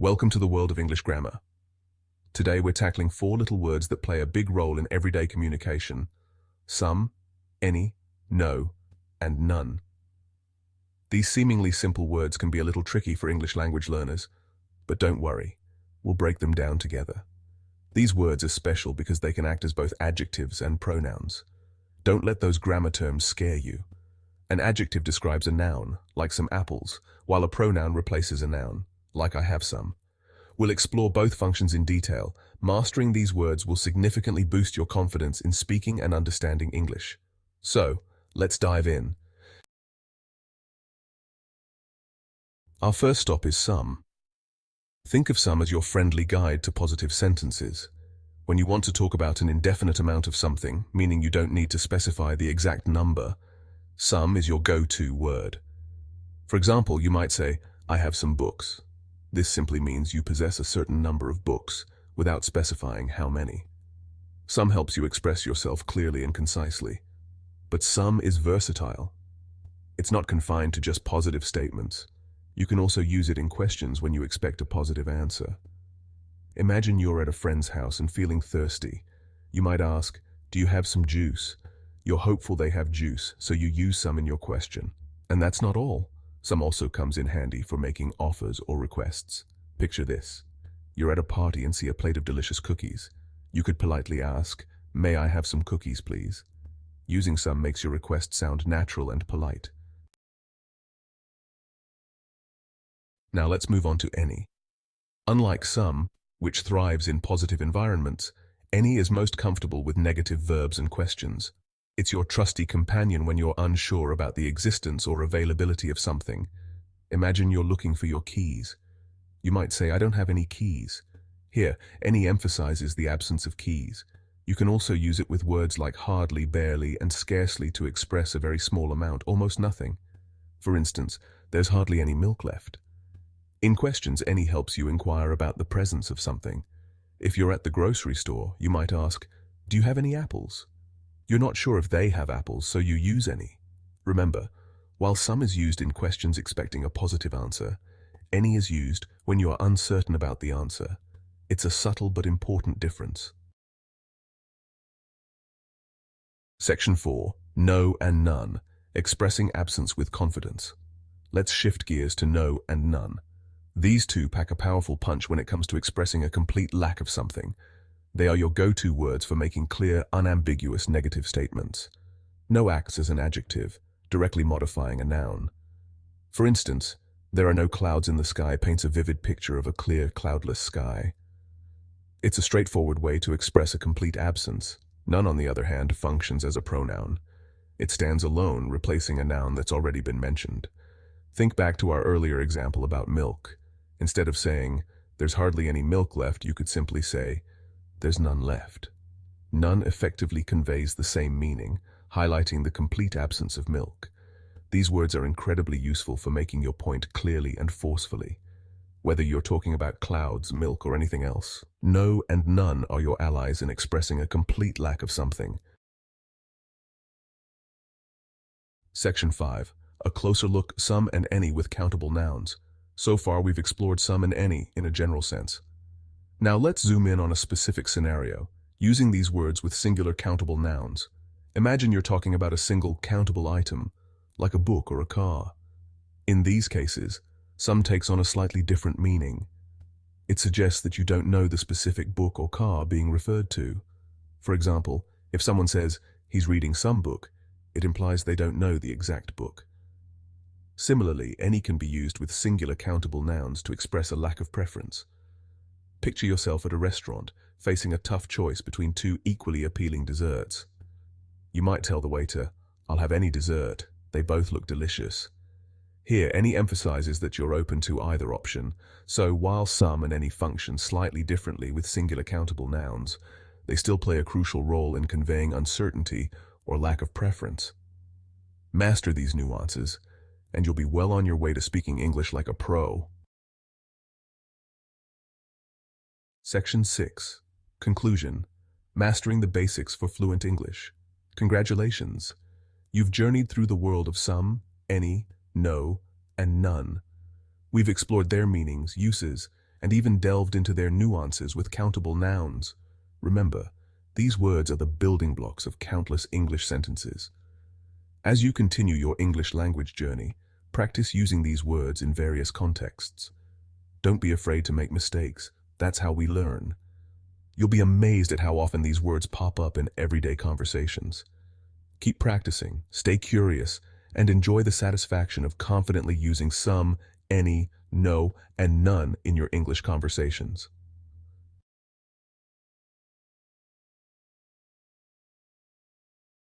Welcome to the world of English grammar. Today we're tackling four little words that play a big role in everyday communication: some, any, no, and none. These seemingly simple words can be a little tricky for English language learners, but don't worry, we'll break them down together. These words are special because they can act as both adjectives and pronouns. Don't let those grammar terms scare you. An adjective describes a noun, like some apples, while a pronoun replaces a noun, like I have some. We'll explore both functions in detail. Mastering these words will significantly boost your confidence in speaking and understanding English. So, let's dive in. Our first stop is some. Think of some as your friendly guide to positive sentences. When you want to talk about an indefinite amount of something, meaning you don't need to specify the exact number, some is your go-to word. For example, you might say, I have some books. This simply means you possess a certain number of books without specifying how many. Some helps you express yourself clearly and concisely, but some is versatile. It's not confined to just positive statements. You can also use it in questions when you expect a positive answer. Imagine you're at a friend's house and feeling thirsty. You might ask, do you have some juice? You're hopeful they have juice, so you use some in your question. And that's not all. Some also comes in handy for making offers or requests. Picture this. You're at a party and see a plate of delicious cookies. You could politely ask, may I have some cookies, please? Using some makes your request sound natural and polite. Now let's move on to any. Unlike some, which thrives in positive environments, any is most comfortable with negative verbs and questions. It's your trusty companion when you're unsure about the existence or availability of something. Imagine you're looking for your keys. You might say, I don't have any keys. Here, any emphasizes the absence of keys. You can also use it with words like hardly, barely, and scarcely to express a very small amount, almost nothing. For instance, there's hardly any milk left. In questions, any helps you inquire about the presence of something. If you're at the grocery store, you might ask, do you have any apples? You're not sure if they have apples, so you use any. Remember, while some is used in questions expecting a positive answer, any is used when you are uncertain about the answer. It's a subtle but important difference. Section 4. No and none. Expressing absence with confidence. Let's shift gears to no and none. These two pack a powerful punch when it comes to expressing a complete lack of something. They are your go-to words for making clear, unambiguous negative statements. No acts as an adjective, directly modifying a noun. For instance, there are no clouds in the sky paints a vivid picture of a clear, cloudless sky. It's a straightforward way to express a complete absence. None, on the other hand, functions as a pronoun. It stands alone, replacing a noun that's already been mentioned. Think back to our earlier example about milk. Instead of saying, there's hardly any milk left, you could simply say, there's none left. None effectively conveys the same meaning, highlighting the complete absence of milk. These words are incredibly useful for making your point clearly and forcefully. Whether you're talking about clouds, milk, or anything else, no and none are your allies in expressing a complete lack of something. Section 5. A closer look, some and any with countable nouns. So far, we've explored some and any in a general sense. Now let's zoom in on a specific scenario, using these words with singular countable nouns. Imagine you're talking about a single countable item, like a book or a car. In these cases, some takes on a slightly different meaning. It suggests that you don't know the specific book or car being referred to. For example, if someone says, he's reading some book, it implies they don't know the exact book. Similarly, any can be used with singular countable nouns to express a lack of preference. Picture yourself at a restaurant, facing a tough choice between two equally appealing desserts. You might tell the waiter, I'll have any dessert, they both look delicious. Here, any emphasizes that you're open to either option, so while some and any function slightly differently with singular countable nouns, they still play a crucial role in conveying uncertainty or lack of preference. Master these nuances, and you'll be well on your way to speaking English like a pro. Section 6. Conclusion. Mastering the basics for fluent English. Congratulations! You've journeyed through the world of some, any, no, and none. We've explored their meanings, uses, and even delved into their nuances with countable nouns. Remember, these words are the building blocks of countless English sentences. As you continue your English language journey, practice using these words in various contexts. Don't be afraid to make mistakes. That's how we learn. You'll be amazed at how often these words pop up in everyday conversations. Keep practicing, stay curious, and enjoy the satisfaction of confidently using some, any, no, and none in your English conversations.